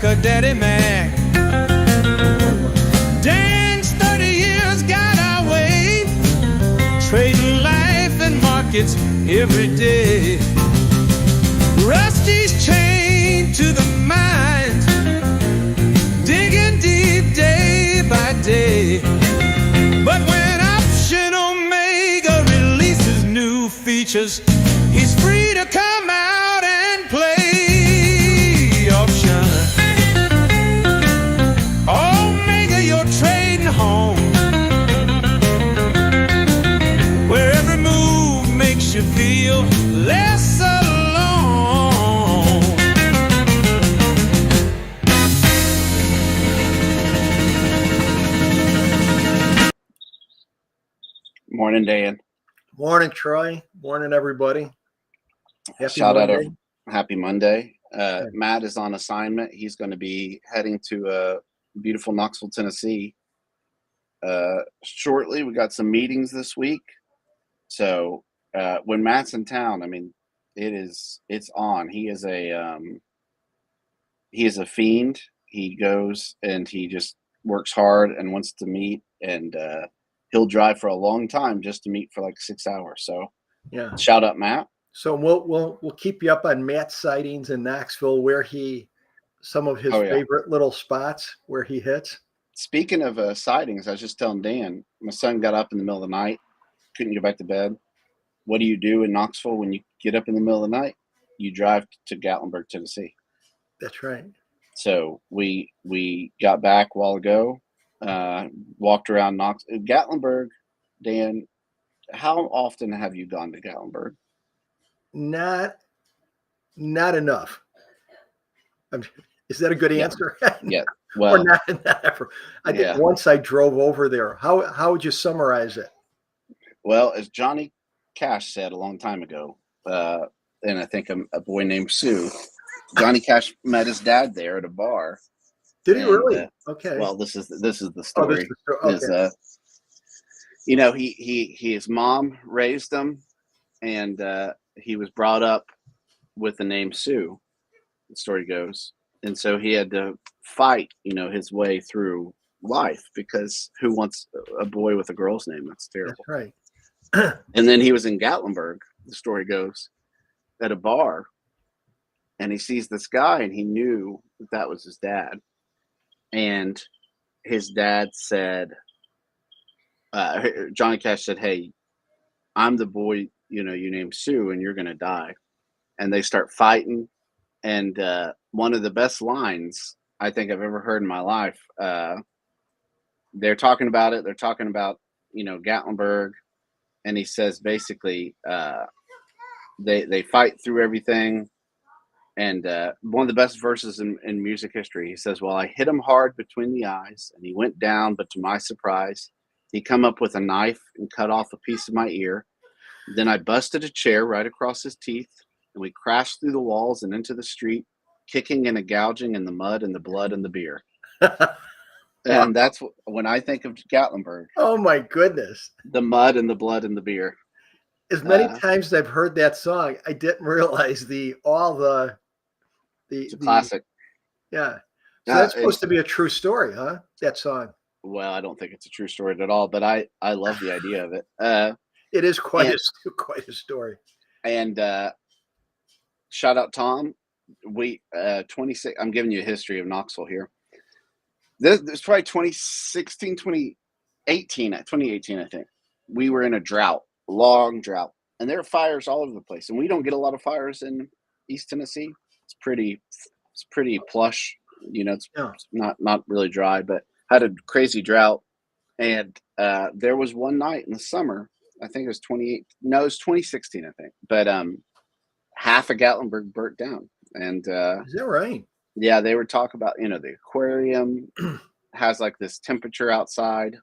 a daddy Mac. Dan's 30 years got our way, trading life and markets every day. Rusty's chained to the mines, digging deep day by day. But when Option Omega releases new features, he's free to come out and play. Option Omega, you're trading home, where every move makes you feel less alone. Morning, Dan. Morning, Troy. Morning, everybody. Happy Shout Monday. out happy Monday. Matt is on assignment. He's going to be heading to beautiful Knoxville, Tennessee shortly. We got some meetings this week. So when Matt's in town, I mean, it's on. He is a fiend. He goes and he just works hard and wants to meet, and he'll drive for a long time just to meet for like 6 hours. So Yeah. shout out Matt. So we'll keep you up on Matt's sightings in Knoxville, where some of his favorite little spots where he hits. Speaking of sightings, I was just telling Dan, my son got up in the middle of the night, couldn't get back to bed. What do you do in Knoxville when you get up in the middle of the night? You drive to Gatlinburg, Tennessee. That's right. So we got back a while ago, walked around Gatlinburg. Dan, how often have you gone to Gatlinburg? Not enough. Is that a good answer? Yeah. Well, or not ever. I think once I drove over there. How would you summarize it? Well, as Johnny Cash said a long time ago, and I think a boy named Sue, Johnny Cash met his dad there at a bar. Did he really? Okay. Well, this is the story. Okay. His mom raised him, and he was brought up with the name Sue, the story goes. And so he had to fight, his way through life, because who wants a boy with a girl's name? That's terrible. That's right. And then he was in Gatlinburg, the story goes, at a bar, and he sees this guy, and he knew that was his dad. And his dad said, Johnny Cash said, "Hey, I'm the boy, you named Sue, and you're going to die." And they start fighting. And one of the best lines I think I've ever heard in my life, they're talking about it. They're talking about, Gatlinburg. And he says, basically, they fight through everything. And one of the best verses in music history, he says, "Well, I hit him hard between the eyes, and he went down, but to my surprise, he come up with a knife and cut off a piece of my ear. Then I busted a chair right across his teeth, and we crashed through the walls and into the street, kicking and gouging in the mud and the blood and the beer." And that's when I think of Gatlinburg. Oh my goodness! The mud and the blood and the beer. As many times as I've heard that song, I didn't realize the classic. Yeah. So that's supposed to be a true story, huh? That song. Well, I don't think it's a true story at all, but I love the idea of it. It is quite a story. And shout out Tom. We 26. I'm giving you a history of Knoxville here. This is probably 2016, 2018, I think. We were in a drought, long drought, and there are fires all over the place. And we don't get a lot of fires in East Tennessee. It's pretty plush. It's not really dry, but had a crazy drought. And there was one night in the summer, I think it was 2016, I think. But half of Gatlinburg burnt down. And is that right? Yeah, they were talking about, the aquarium has like this temperature outside,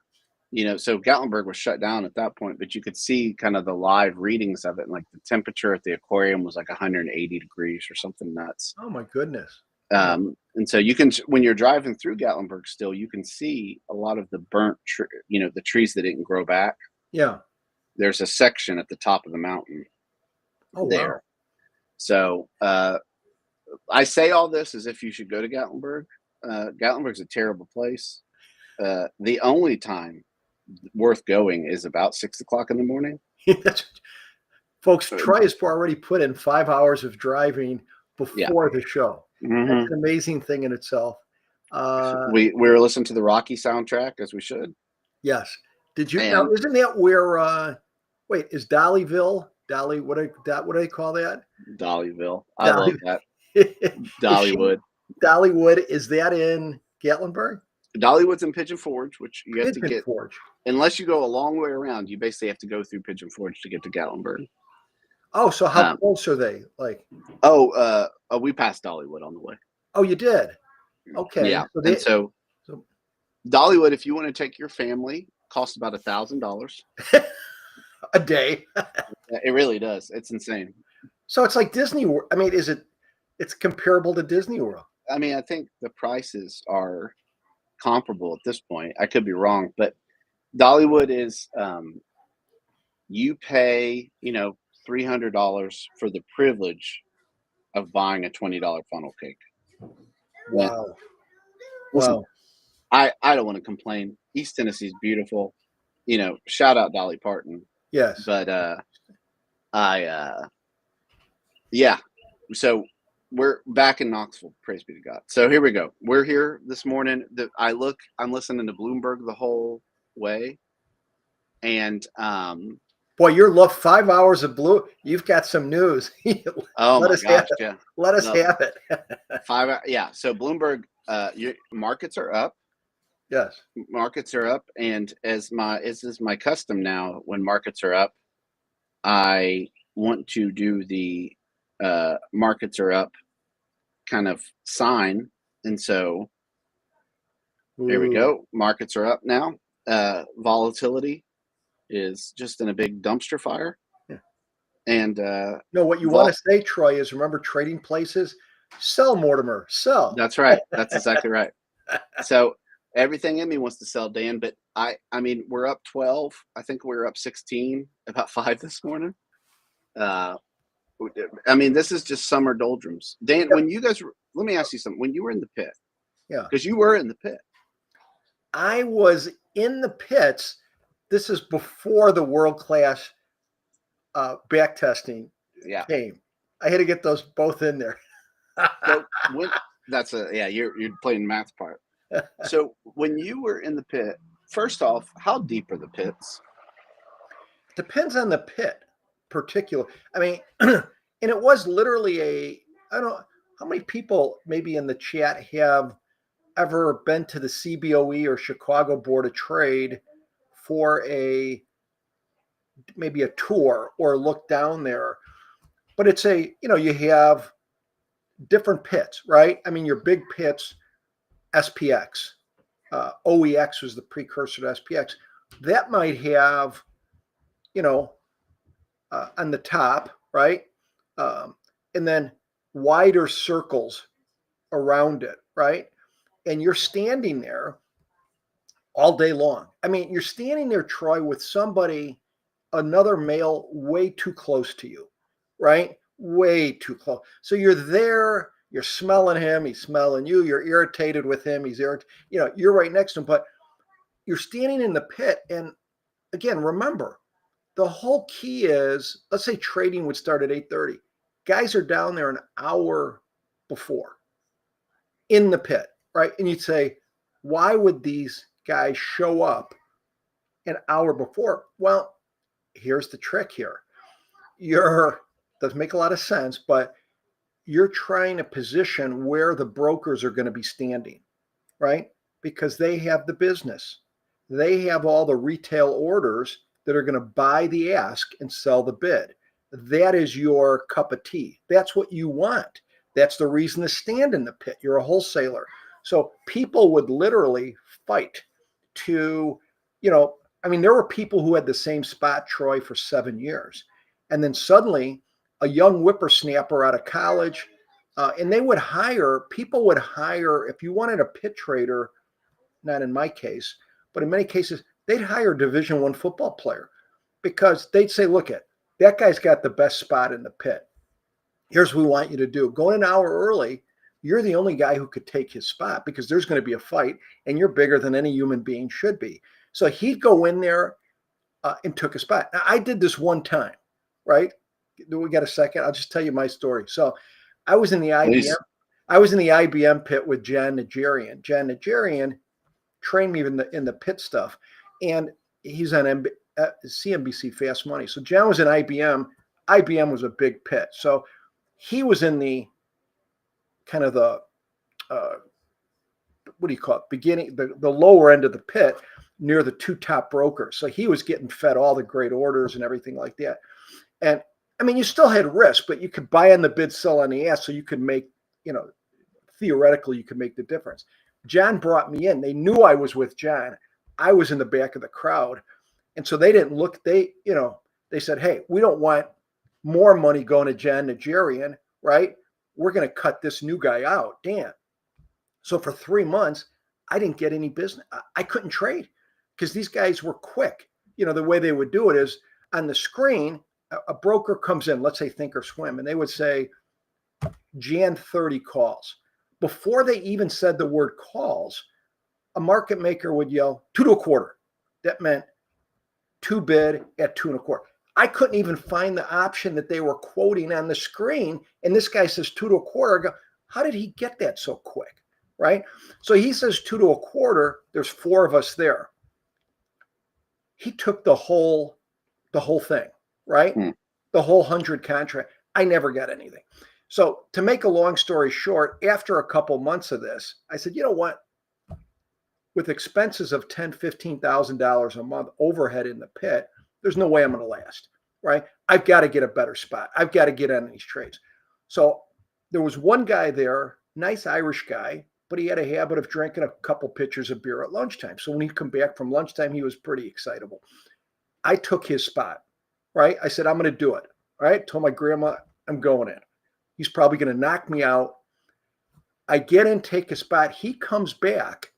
so Gatlinburg was shut down at that point, but you could see kind of the live readings of it. And like the temperature at the aquarium was like 180 degrees or something nuts. Oh my goodness. And so you can, when you're driving through Gatlinburg still, you can see a lot of the burnt, the trees that didn't grow back. Yeah. There's a section at the top of the mountain there. Wow. So I say all this as if you should go to Gatlinburg. Gatlinburg's a terrible place. The only time worth going is about 6 o'clock in the morning. Folks, Troy has already put in 5 hours of driving before the show. Mm-hmm. That's an amazing thing in itself. We were listening to the Rocky soundtrack, as we should. Yes. Did you? Now, isn't that where? Wait, is Dollyville? Dolly? What do they call that? Dollyville. I love that. Dollywood. Dollywood. Is that in Gatlinburg? Dollywood's in Pigeon Forge, which you have to get. Forge. Unless you go a long way around, you basically have to go through Pigeon Forge to get to Gatlinburg. Oh, so how close are they? Like? We passed Dollywood on the way. Oh, you did? Okay. Yeah. So Dollywood, if you want to take your family, costs about $1,000 a day. It really does. It's insane. So it's like Disney World. I mean, it's comparable to Disney World? I mean, I think the prices are comparable at this point. I could be wrong, but Dollywood is you pay, $300 for the privilege of buying a $20 funnel cake. Wow. Listen, Wow. I don't want to complain. East Tennessee is beautiful. Shout out Dolly Parton. Yes. But yeah. So we're back in Knoxville. Praise be to God. So here we go. We're here this morning. I'm listening to Bloomberg the whole way. And boy, you're 5 hours of blue. You've got some news. Oh my gosh, yeah. Let us have it. 5 hours. Yeah. So Bloomberg, your markets are up. Yes. Markets are up. And as is my custom now, when markets are up, I want to do the markets are up kind of sign. And so there we go. Markets are up now. Volatility is just in a big dumpster fire. Yeah. And no, what you want to say, Troy, is remember trading places? Sell, Mortimer, sell. That's right. That's exactly right. So everything in me wants to sell, Dan, but I mean, we're up 12. I think we're up 16, about 5 this morning. I mean, this is just summer doldrums. Dan, when you guys, let me ask you something. When you were in the pit, because you were in the pit. I was in the pits. This is before the world-class backtesting came. I had to get those both in there. So you're playing math part. So when you were in the pit, first off, how deep are the pits? Depends on the pit, particular. I mean, and it was literally I don't know how many people maybe in the chat have ever been to the CBOE or Chicago Board of Trade for maybe a tour or look down there. But it's you have different pits, right? I mean, your big pits, SPX, OEX was the precursor to SPX. That might have, on the top, right? And then wider circles around it, right? And you're standing there all day long. I mean, you're standing there, Troy, with another male way too close to you, right? Way too close. So you're there, you're smelling him, he's smelling you, you're irritated with him, he's irritated, you're right next to him, but you're standing in the pit. And again, remember, the whole key is, let's say trading would start at 8:30. Guys are down there an hour before in the pit, right? And you'd say, why would these guys show up an hour before? Well, here's the trick here. Doesn't make a lot of sense, but you're trying to position where the brokers are going to be standing, right? Because they have the business. They have all the retail orders that are going to buy the ask and sell the bid. That is your cup of tea. That's what you want. That's the reason to stand in the pit. You're a wholesaler. So people would literally fight to, I mean, there were people who had the same spot, Troy, for 7 years. And then suddenly a young whippersnapper out of college, and people would hire, if you wanted a pit trader, not in my case, but in many cases, they'd hire a Division I football player because they'd say, that guy's got the best spot in the pit. Here's what we want you to do. Go in an hour early. You're the only guy who could take his spot because there's going to be a fight and you're bigger than any human being should be. So he'd go in there and took a spot. Now, I did this one time, right? We got a second? I'll just tell you my story. So I was in the IBM. Please. I was in the IBM pit with Jan Najarian. Jan Najarian trained me in the pit stuff, and he's on CNBC Fast Money. So Jan was in IBM. IBM was a big pit. So he was in the kind of the what do you call it? Beginning, the lower end of the pit near the two top brokers. So he was getting fed all the great orders and everything like that. And I mean, you still had risk, but you could buy on the bid, sell on the ask, so you could make, theoretically, you could make the difference. John brought me in. They knew I was with John. I was in the back of the crowd. And so they didn't look, they said, hey, we don't want more money going to Jan Najarian, right? We're going to cut this new guy out, Dan. So for 3 months, I didn't get any business. I couldn't trade because these guys were quick. The way they would do it is on the screen, a broker comes in, let's say Thinkorswim, and they would say, Jan 30 calls. Before they even said the word calls, a market maker would yell 2 to a quarter. That meant 2 bid at 2 1/4. I couldn't even find the option that they were quoting on the screen. And this guy says 2 to a quarter. I go, how did he get that so quick? Right? So he says 2 to a quarter. There's 4 of us there. He took the whole thing, right? The whole 100 contract. I never got anything. So to make a long story short, after a couple months of this, I said, you know what? With expenses of $10,000, $15,000 a month overhead in the pit, there's no way I'm going to last, right? I've got to get a better spot. I've got to get on these trades. So there was one guy there, nice Irish guy, but he had a habit of drinking a couple pitchers of beer at lunchtime. So when he'd come back from lunchtime, he was pretty excitable. I took his spot, right? I said, I'm going to do it, right? Told my grandma, I'm going in. He's probably going to knock me out. I get in, take a spot. He comes back,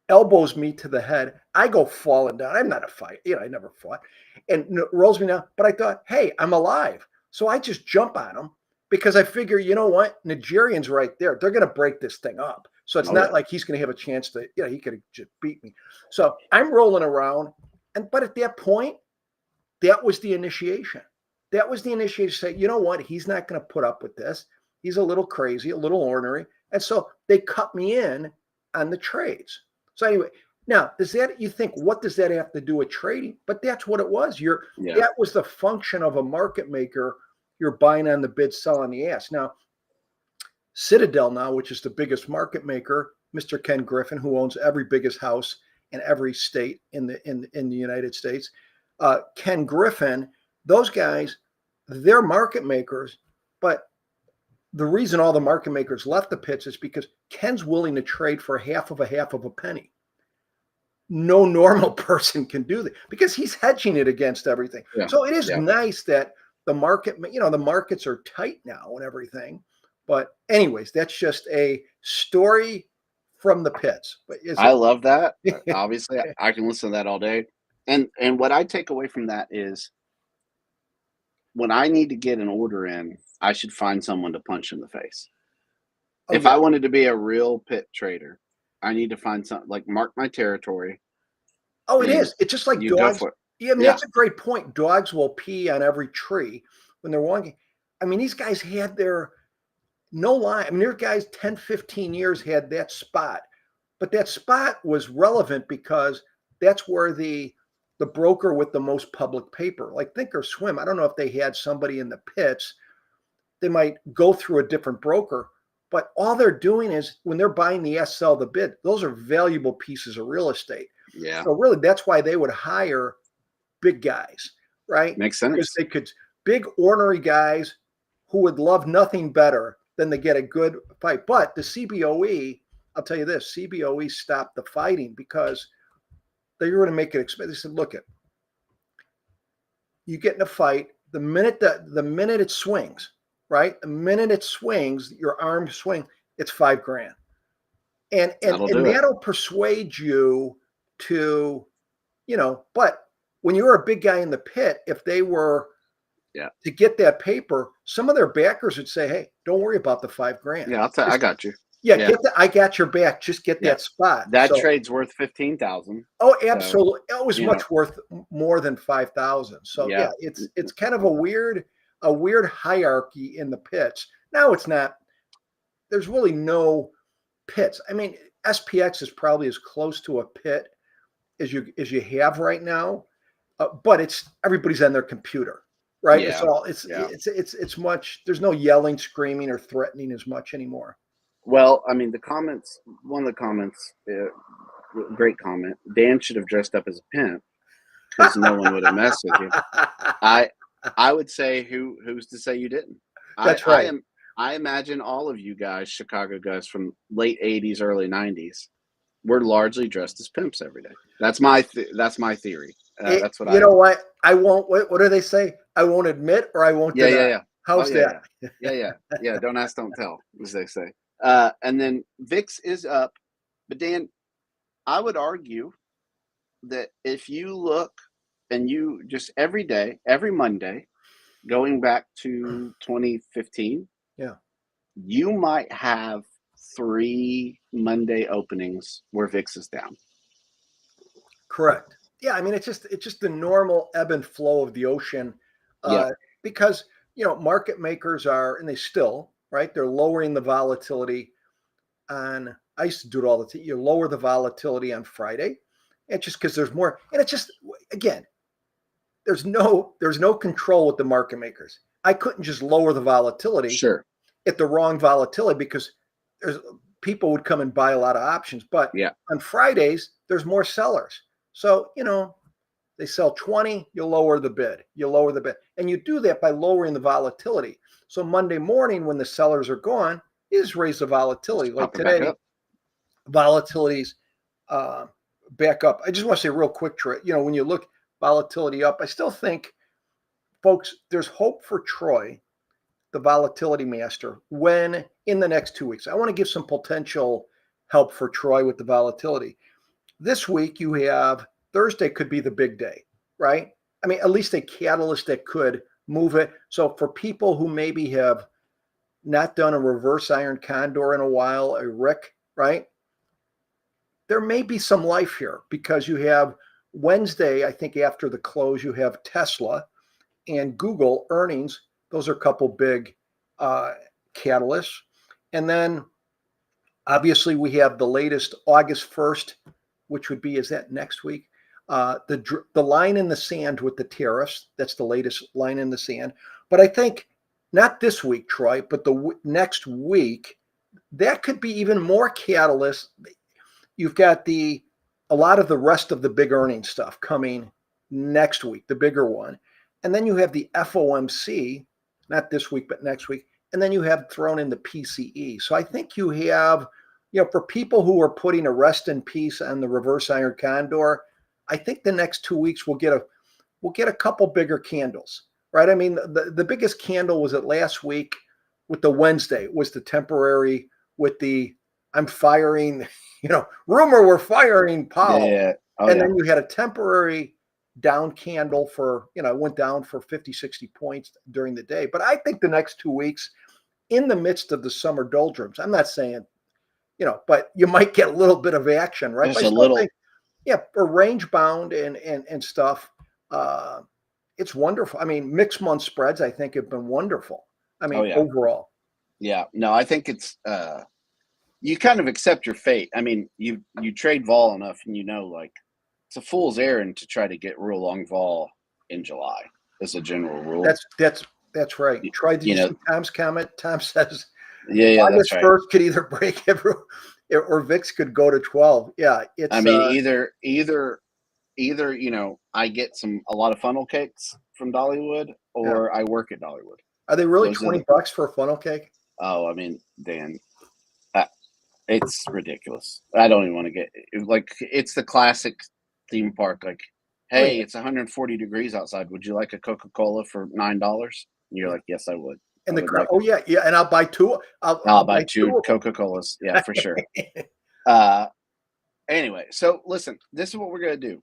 elbows me to the head. I go falling down. I'm not a fight. I never fought. And rolls me down. But I thought, hey, I'm alive. So I just jump on him because I figure, you know what? Nigerian's right there. They're going to break this thing up. So it's not like he's going to have a chance to, he could have just beat me. So I'm rolling around. But at that point, that was the initiation. That was the initiation to say, you know what? He's not going to put up with this. He's a little crazy, a little ornery. And so they cut me in on the trades. So anyway, now you think, what does that have to do with trading? But that's what it was. That was the function of a market maker. You're buying on the bid, selling the ask. Now, Citadel now, which is the biggest market maker, Mr. Ken Griffin, who owns every biggest house in every state in the United States. Ken Griffin, those guys, they're market makers, but the reason all the market makers left the pits is because Ken's willing to trade for half of a penny. No normal person can do that because he's hedging it against everything. Yeah. So it is nice that the market, the markets are tight now and everything. But anyways, that's just a story from the pits. But I love that. Obviously, I can listen to that all day. And what I take away from that is when I need to get an order in, I should find someone to punch in the face. If I wanted to be a real pit trader, I need to find something like mark my territory. Oh, it is. It's just like dogs. That's a great point. Dogs will pee on every tree when they're walking. I mean, these guys had no lie. I mean, their guys 10, 15 years had that spot. But that spot was relevant because that's where the broker with the most public paper, like Thinkorswim, I don't know if they had somebody in the pits. They might go through a different broker. But all they're doing is when they're buying the S, sell the bid, those are valuable pieces of real estate. Yeah. So really, that's why they would hire big guys, right? Makes sense. Because they could, big ornery guys who would love nothing better than to get a good fight. But the CBOE, I'll tell you this, CBOE stopped the fighting because they were going to make it expensive. They said, look, you get in a fight, the minute it swings, right? The minute it swings, your arm swing, it's $5,000. And that'll persuade you to, but when you're a big guy in the pit, if they were Yeah. to get that paper, some of their backers would say, "Hey, don't worry about the $5,000. Yeah, I got you. Yeah, Yeah. I got your back. Just get Yeah. that spot." That So, trade's worth 15,000. oh, So, absolutely. It was you much know. worth more than 5,000. So yeah, Yeah. it's kind of a weird hierarchy in the pits. Now it's not. There's really no pits. I mean, SPX is probably as close to a pit as you have right now, but it's everybody's on their computer, right? It's Yeah. all Yeah. it's much. There's no yelling, screaming, or threatening as much anymore. Well, I mean, one of the comments, great comment. Dan should have dressed up as a pimp because no one would have messed with you. I would say who's to say you didn't? That's right. I imagine all of you guys, Chicago guys from late 80s, early 90s, were largely dressed as pimps every day. That's my theory. That's what you know what? I won't. What do they say? I won't admit or I won't deny. Yeah. How's that? Yeah. Don't ask, don't tell, as they say. And then VIX is up, but Dan, I would argue that if you look and you just every day, every Monday, going back to 2015, yeah, you might have 3 Monday openings where VIX is down. Correct. Yeah, I mean it's just the normal ebb and flow of the ocean, because market makers are, and they still, right? They're lowering the volatility on. I used to do it all the time. You lower the volatility on Friday, and just because there's more, and it's just, again, there's no control with the market makers. I couldn't just lower the volatility Sure. at the wrong volatility because there's people would come and buy a lot of options. But on Fridays, there's more sellers. So, they sell 20, you lower the bid. And you do that by lowering the volatility. So Monday morning when the sellers are gone, you just raise the volatility. Like today, volatility's back up. I just want to say real quick, Troy, when you look volatility up, I still think, folks, there's hope for Troy, the volatility master, when in the next 2 weeks. I want to give some potential help for Troy with the volatility. This week you have Thursday could be the big day, right? I mean, at least a catalyst that could move it. So for people who maybe have not done a reverse iron condor in a while, a Rick, right? There may be some life here because you have Wednesday, I think after the close, you have Tesla and Google earnings. Those are a couple big catalysts. And then obviously we have the latest August 1st, which would be, is that next week? The line in the sand with the tariffs. That's the latest line in the sand. But I think not this week, Troy, but the next week, that could be even more catalyst. You've got a lot of the rest of the big earnings stuff coming next week, the bigger one. And then you have the FOMC, not this week, but next week. And then you have thrown in the PCE. So I think you have, for people who are putting a rest in peace on the reverse iron condor, I think the next 2 weeks we'll get a couple bigger candles, right? I mean, the biggest candle was it last week with the Wednesday, was the temporary with the I'm firing, rumor we're firing Powell. Yeah. Then you had a temporary down candle for, went down for 50, 60 points during the day. But I think the next 2 weeks in the midst of the summer doldrums, I'm not saying, but you might get a little bit of action, right? Just a little. Or range bound and stuff. It's wonderful. I mean, mixed month spreads, I think, have been wonderful. I mean, overall. Yeah. No, I think it's you kind of accept your fate. I mean, you trade vol enough and like it's a fool's errand to try to get real long vol in July as a general rule. That's right. Did you see Tom's comment? Tom says August that's right. 1st could either break or VIX could go to 12. Yeah. It's either I get a lot of funnel cakes from Dollywood or I work at Dollywood. Are they really $20 for a funnel cake? Oh, I mean, Dan, it's ridiculous. I don't even want to get it's the classic theme park. Like, hey, it's 140 degrees outside. Would you like a Coca-Cola for $9? And you're like, yes, I would. And and I'll buy two. I'll buy two Coca-Colas. Yeah, for sure. Anyway, so listen, this is what we're gonna do.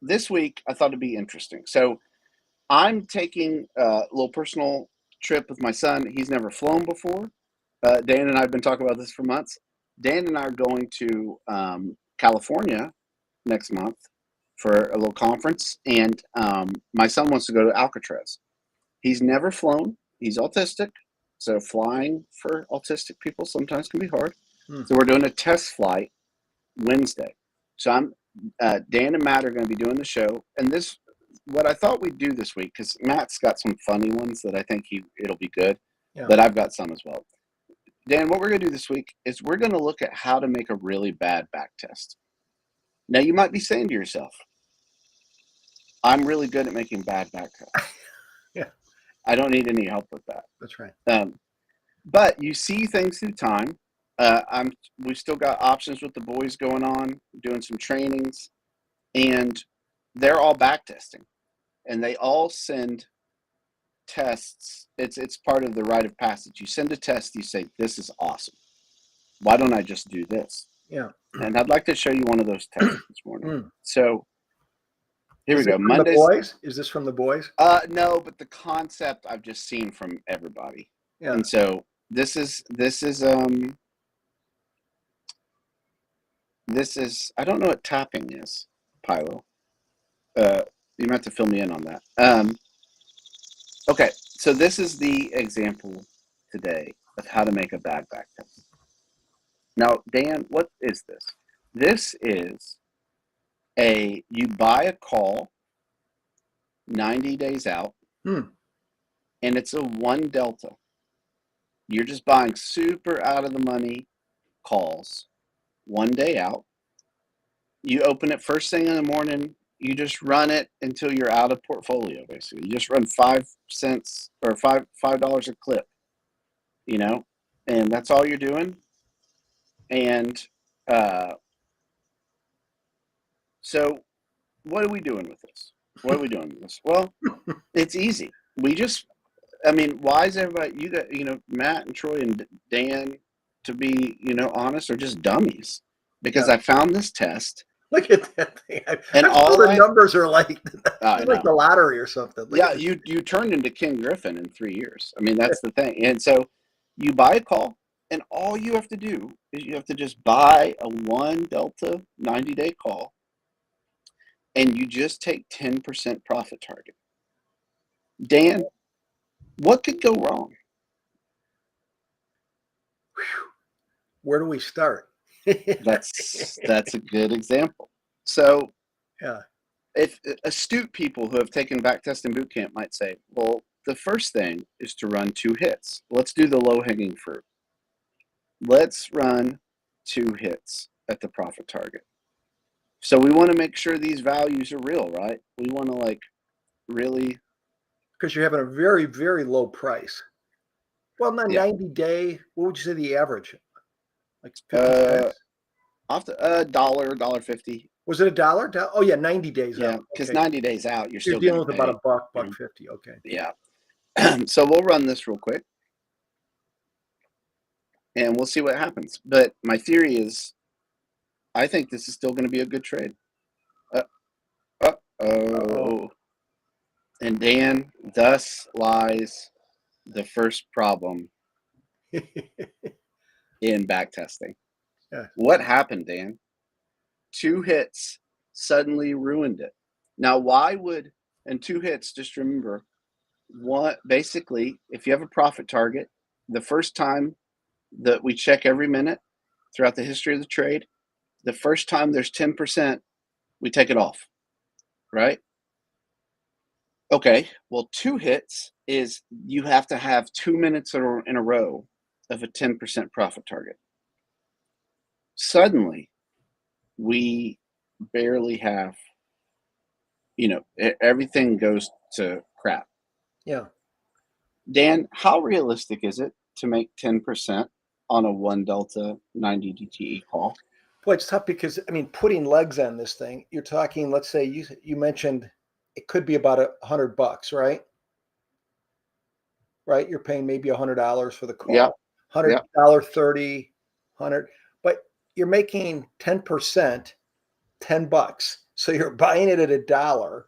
This week I thought it'd be interesting. So I'm taking a little personal trip with my son. He's never flown before. Dan and I have been talking about this for months. Dan and I are going to California next month for a little conference, and my son wants to go to Alcatraz. He's never flown. He's autistic, so flying for autistic people sometimes can be hard. So we're doing a test flight Wednesday. So I'm Dan and Matt are going to be doing the show, and this what I thought we'd do this week, because Matt's got some funny ones that I think it'll be good. Yeah. But I've got some as well. Dan, what we're going to do this week is we're going to look at how to make a really bad back test. Now, you might be saying to yourself, I'm really good at making bad back tests. Yeah. I don't need any help with that. That's right. But you see things through time. We've still got options with the boys going on, doing some trainings, and they're all back testing, and they all send tests. It's part of the rite of passage. You send a test, you say, this is awesome. Why don't I just do this? Yeah. And I'd like to show you one of those tests this morning. So here we go. Mondays. The boys? Is this from the boys? No, but the concept I've just seen from everybody. Yeah. And so this is I don't know what tapping is, Pilo. You might have to fill me in on that. Okay, so this is the example today of how to make a bad back test. Now, Dan, what is this? This is you buy a call 90 days out, and it's a 1 delta. You're just buying super out of the money calls 1 day out. You open it first thing in the morning. You just run it until you're out of portfolio, basically. You just run 5 cents or $5 a clip, and that's all you're doing. And so what are we doing with this? Well, it's easy. Why is everybody, Matt and Troy and Dan, to be, honest, are just dummies, because I found this test. Look at that thing. And all the numbers are like like the lottery or something. You turned into King Griffin in 3 years. That's the thing. And so you buy a call, and all you have to do is you have to just buy a 1 delta 90-day call, and you just take 10% profit target. Dan, what could go wrong? Where do we start? That's a good example. So, yeah, if astute people who have taken backtesting boot camp might say, well, the first thing is to run 2 hits. Let's do the low-hanging fruit. Let's run 2 hits at the profit target. So we want to make sure these values are real, right? We want to really, because you're having a very, very low price. Well, not 90-day. What would you say the average? Like 50 cents? Off the $1.50. Was it $1? Oh yeah, 90 days out. Yeah, because 90 days out, you're still dealing with paid. about $1.50. Okay. Yeah. So we'll run this real quick, and we'll see what happens. But my theory is, I think this is still going to be a good trade. And Dan, thus lies the first problem in backtesting. Yeah. What happened, Dan? 2 hits suddenly ruined it. Now, and 2 hits, just remember, basically, if you have a profit target, the first time that we check every minute throughout the history of the trade, the first time there's 10%, we take it off, right? Okay, well, 2 hits is you have to have 2 minutes in a row of a 10% profit target. Suddenly, we barely have, everything goes to crap. Yeah. Dan, how realistic is it to make 10% on a 1 delta 90 DTE call? Boy, it's tough because, putting legs on this thing, you're talking, let's say you mentioned it could be about $100, right? Right? You're paying maybe $100 for the call. Yeah. $100, $30, $100. But you're making 10%, $10. So you're buying it at $1.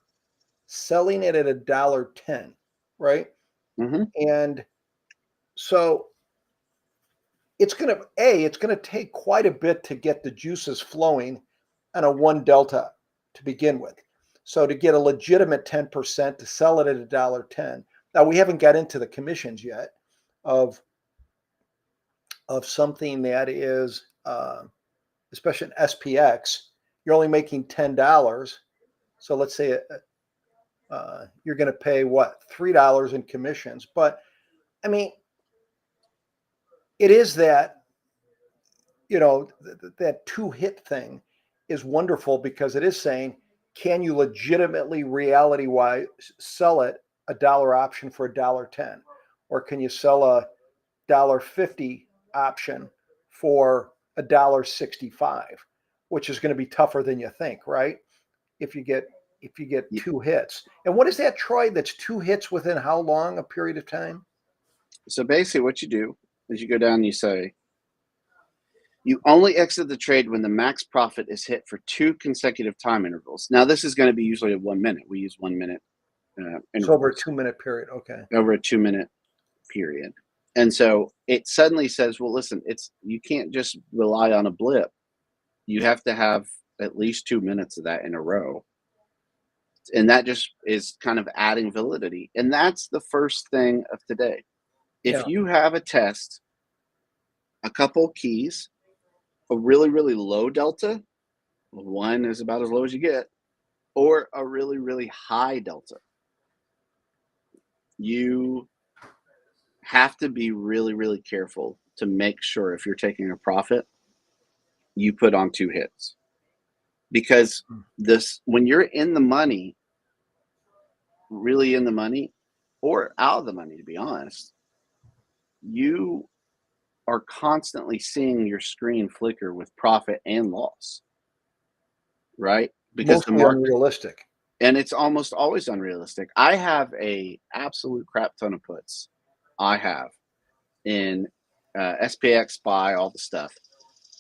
selling it at $1.10, right? Mm-hmm. And so it's gonna take quite a bit to get the juices flowing on a 1 delta to begin with. So to get a legitimate 10% to sell it at $1.10. Now we haven't got into the commissions yet of something that is especially in SPX, you're only making $10. So let's say you're going to pay what, $3 in commissions. But I mean, it is that, that 2-hit thing is wonderful because it is saying, can you legitimately reality wise sell it a dollar option for $1.10? Or can you sell a $1.50 option for $1.65, which is going to be tougher than you think, right? If you get 2 hits. And what is that, Troy? That's 2 hits within how long a period of time? So basically what you do is you go down and you say, you only exit the trade when the max profit is hit for 2 consecutive time intervals. Now, this is going to be usually 1 minute. We use 1 minute intervals. So over a 2-minute period. Okay. Over a 2-minute period. And so it suddenly says, well, listen, you can't just rely on a blip. You have to have at least 2 minutes of that in a row. And that just is kind of adding validity. And that's the first thing of today. If you have a test, a couple keys, a really, really low delta, 1 is about as low as you get, or a really, really high delta, you have to be really, really careful to make sure if you're taking a profit, you put on 2 hits. Because when you're in the money, really in the money, or out of the money, to be honest, you are constantly seeing your screen flicker with profit and loss, right? Because Mostly the market, unrealistic. And it's almost always unrealistic. I have a absolute crap ton of puts. I have in SPX, SPY, all the stuff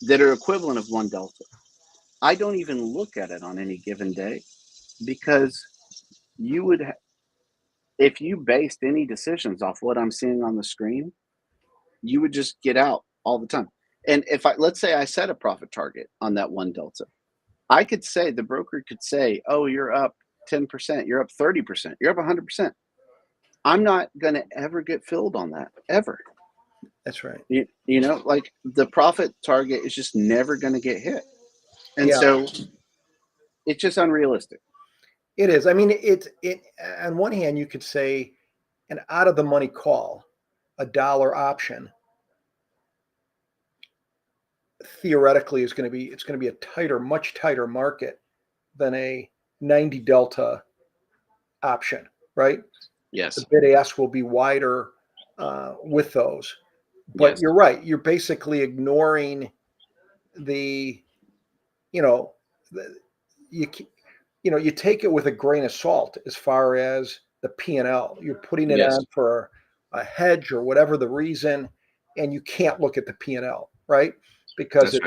that are equivalent of 1 delta. I don't even look at it on any given day because you would, if you based any decisions off what I'm seeing on the screen, you would just get out all the time. And if let's say I set a profit target on that 1 delta, I could say, the broker could say, oh, you're up 10%, you're up 30%, you're up 100%. I'm not going to ever get filled on that, ever. That's right. Like the profit target is just never going to get hit. And so it's just unrealistic. It is. I mean, it on one hand, you could say an out of the money call, a dollar option, theoretically it's going to be a much tighter market than a 90 delta option, right? Yes. The bid ask will be wider with those. But you're right. You're basically ignoring you take it with a grain of salt as far as the P&L. You're putting it on for a hedge or whatever the reason, and you can't look at the P&L, right? Because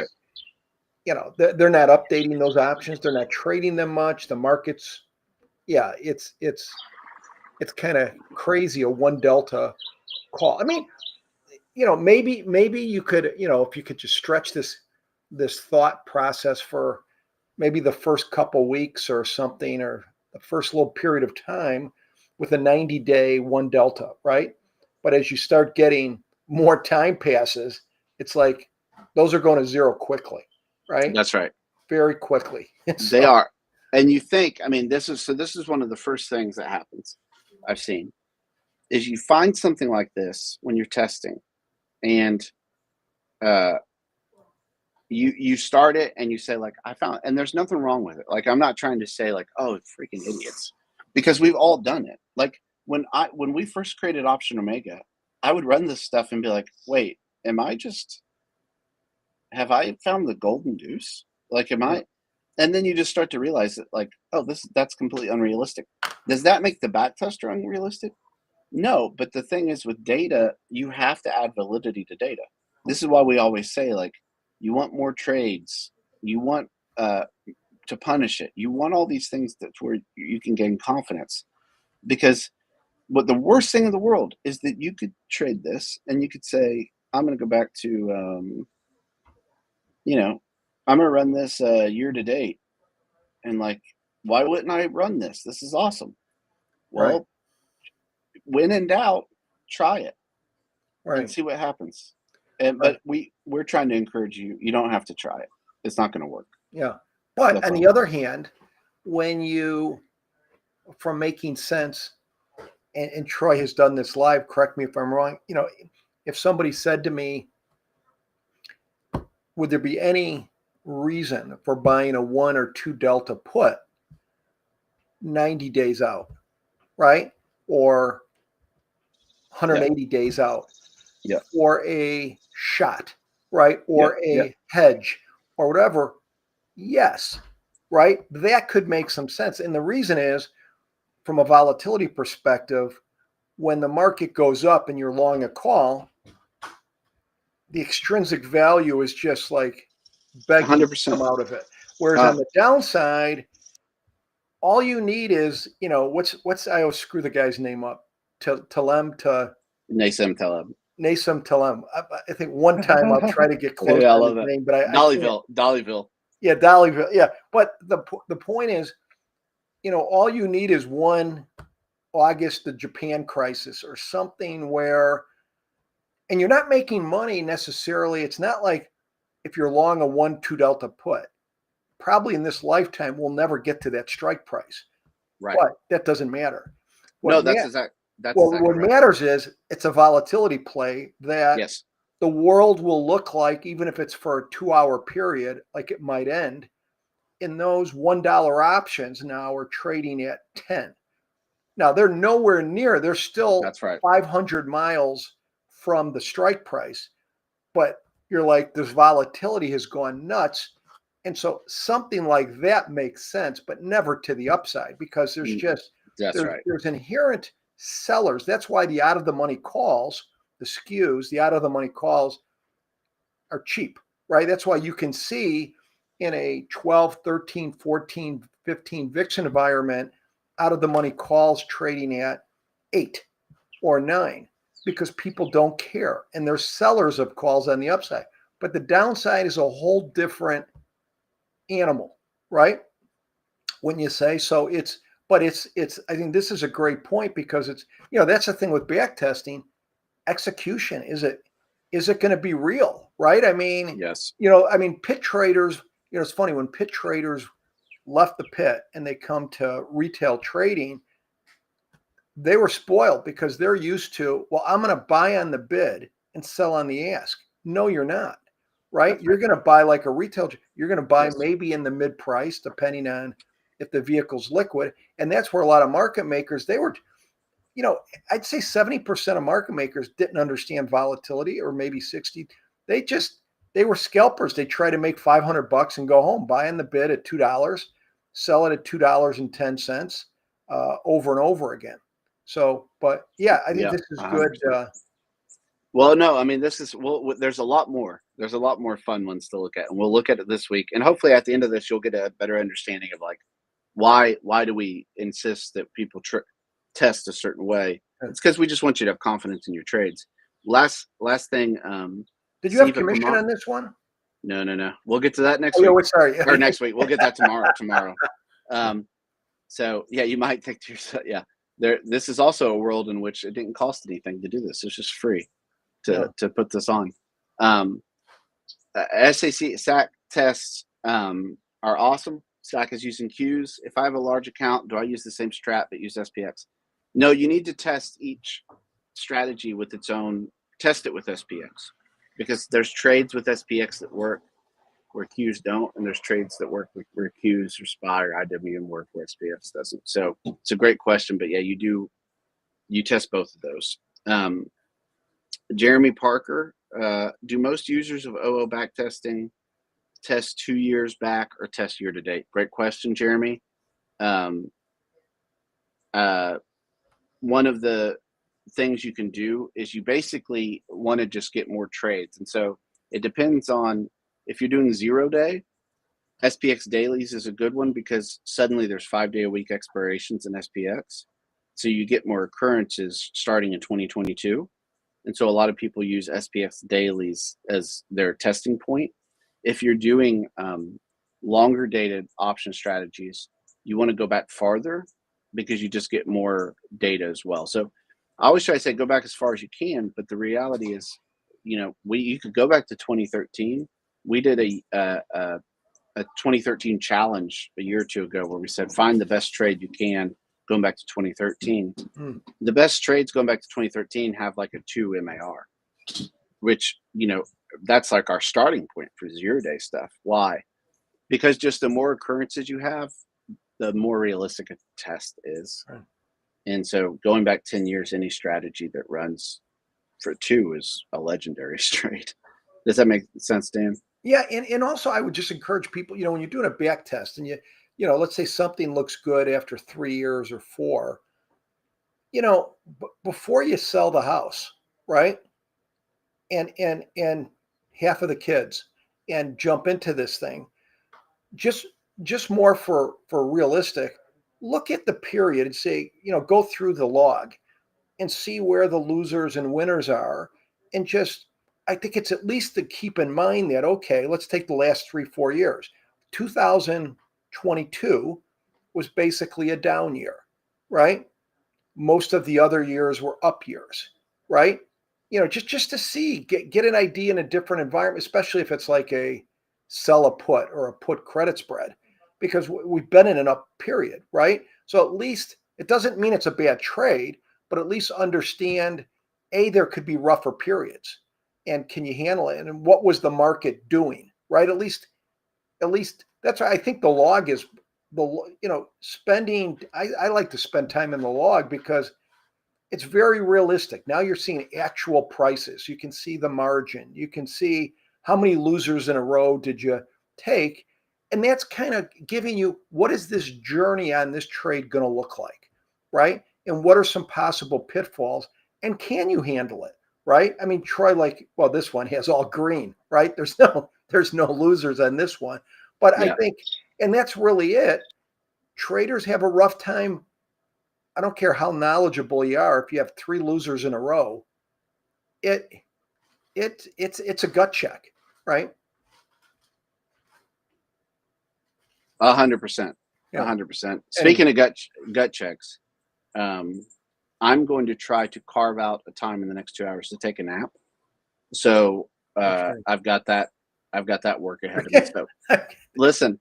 they're not updating those options. They're not trading them much. The markets, it's kind of crazy, a 1 delta call. I mean, maybe you could, if you could just stretch this thought process for maybe the first couple weeks or something, or the first little period of time with a 90-day 1 delta, right? But as you start getting more time passes, it's like those are going to zero quickly, right? That's right. Very quickly. They are. And you think, I mean, this is one of the first things that happens I've seen is you find something like this when you're testing, and you start it and you say, like, I found, and there's nothing wrong with it. Like, I'm not trying to say like, oh, freaking idiots, because we've all done it. Like when we first created Option Omega, I would run this stuff and be like, wait, have I found the golden goose? Like, am I? And then you just start to realize that, like, oh, that's completely unrealistic. Does that make the backtester unrealistic? No, but the thing is, with data, you have to add validity to data. This is why we always say, like, you want more trades. You want to punish it. You want all these things that's where you can gain confidence, because what the worst thing in the world is that you could trade this and you could say, I'm going to go back to, you know, I'm going to run this year to date. And like, why wouldn't I run this? This is awesome. Well, Right. when in doubt, try it and Right. see what happens. And but we're trying to encourage you. You don't have to try it. It's not going to work. Yeah. But That's on all. the other hand, when you, from making sense, and Troy has done this live, correct me if I'm wrong, you know, if somebody said to me, would there be any reason for buying a 1 or 2 delta put 90 days out, right? Or 180 days out Yeah. for a shot, right? Or a hedge or whatever. Yes, right? That could make some sense. And the reason is, from a volatility perspective, when the market goes up and you're long a call, the extrinsic value is just like begging 100%. to come out of it. Whereas on the downside, all you need is, you know, what's I always screw the guy's name up. Nasem Talem. I think one time I'll try to get close I on love his that. name, but Dollyville. Yeah, Dollyville. Yeah, but the point is, you know, all you need is one August, the Japan crisis or something where, and you're not making money necessarily. It's not like if you're long a 1-2 delta put, probably in this lifetime, we'll never get to that strike price. Right. But that doesn't matter. What matters is it's a volatility play that the world will look like, even if it's for a 2-hour period, like it might end. In those $1 options now are trading at 10. Now they're nowhere near, they're still 500 miles from the strike price, but you're like, this volatility has gone nuts. And so something like that makes sense, but never to the upside, because there's just, there's inherent sellers. That's why the out of the money calls, the skews, the out of the money calls are cheap, right? That's why you can see in a 12, 13, 14, 15 VIX environment, out of the money calls trading at 8 or 9, because people don't care. And there's sellers of calls on the upside. But the downside is a whole different animal, right? When you say so, I think this is a great point, because it's, you know, that's the thing with backtesting. Execution, is it going to be real, right? I mean, you know, I mean, pit traders, you know, it's funny, when pit traders left the pit and they come to retail trading, they were spoiled, because they're used to, well, I'm going to buy on the bid and sell on the ask. No, you're not, right? You're going to buy like a retail, you're going to buy maybe in the mid price, depending on if the vehicle's liquid. And that's where a lot of market makers, they were, you know, I'd say 70% of market makers didn't understand volatility, or maybe 60. They were scalpers. They try to make $500 and go home, buy in the bid at $2, sell it at $2.10 over and over again. So, but yeah, I think this is 100%. Good. Well, no, I mean, there's a lot more. There's a lot more fun ones to look at, and we'll look at it this week. And hopefully at the end of this, you'll get a better understanding of like, why do we insist that people test a certain way? It's because we just want you to have confidence in your trades. Last thing. Did you have commission on this one? No. We'll get to that next week. Sorry. Or next week. We'll get that tomorrow. So yeah, you might think to yourself, this is also a world in which it didn't cost anything to do this. It's just free to put this on. SAC tests are awesome. SAC is using Qs. If I have a large account, do I use the same strat but use SPX? No, you need to test each strategy with its own. Test it with SPX, because there's trades with SPX that work where Qs don't, and there's trades that work where Qs or SPY or IWM work where SPX doesn't. So it's a great question, but yeah, you test both of those. Jeremy Parker, do most users of OO backtesting test 2 years back or test year to date? Great question, Jeremy. One of the things you can do is you basically want to just get more trades. And so it depends on if you're doing 0 day, SPX dailies is a good one because suddenly there's 5-day-a-week expirations in SPX. So you get more occurrences starting in 2022. And so a lot of people use SPX dailies as their testing point. If you're doing longer dated option strategies, you want to go back farther because you just get more data as well. So I always try to say go back as far as you can, but the reality is, you know, you could go back to 2013. We did a 2013 challenge a year or two ago where we said find the best trade you can going back to 2013. The best trades going back to 2013 have like a 2 MAR, which, you know, that's like our starting point for 0-day stuff. Why? Because just the more occurrences you have, the more realistic a test is. Right. And so going back 10 years, any strategy that runs for 2 is a legendary trade. Does that make sense, Dan? Yeah, and also I would just encourage people, you know, when you're doing a back test and you know, let's say something looks good after 3 years or 4, you know, before you sell the house, right? And half of the kids and jump into this thing, just more for realistic, look at the period and say, you know, go through the log and see where the losers and winners are. And just, I think it's at least to keep in mind that, okay, let's take the last 3-4 years. 2022 was basically a down year, right? Most of the other years were up years, right? You know, just to see, get an idea in a different environment, especially if it's like a sell a put or a put credit spread, because we've been in an up period, right? So at least it doesn't mean it's a bad trade, but at least understand, there could be rougher periods, and can you handle it? And what was the market doing, right? At least that's why I think the log is spending. I like to spend time in the log because it's very realistic. Now you're seeing actual prices. You can see the margin. You can see how many losers in a row did you take, and that's kind of giving you what is this journey on this trade going to look like, right? And what are some possible pitfalls, and can you handle it, right? I mean, Troy, like, well, this one has all green, right? There's no losers on this one, but yeah. I think, and that's really it. Traders have a rough time. I don't care how knowledgeable you are. If you have 3 losers in a row, it's a gut check, right? 100%. 100%. Speaking of gut checks, I'm going to try to carve out a time in the next 2 hours to take a nap. So I've got that work ahead of me. So listen,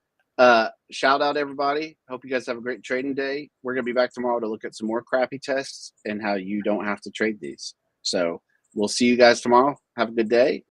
shout out everybody. Hope you guys have a great trading day. We're going to be back tomorrow to look at some more crappy tests and how you don't have to trade these. So we'll see you guys tomorrow. Have a good day.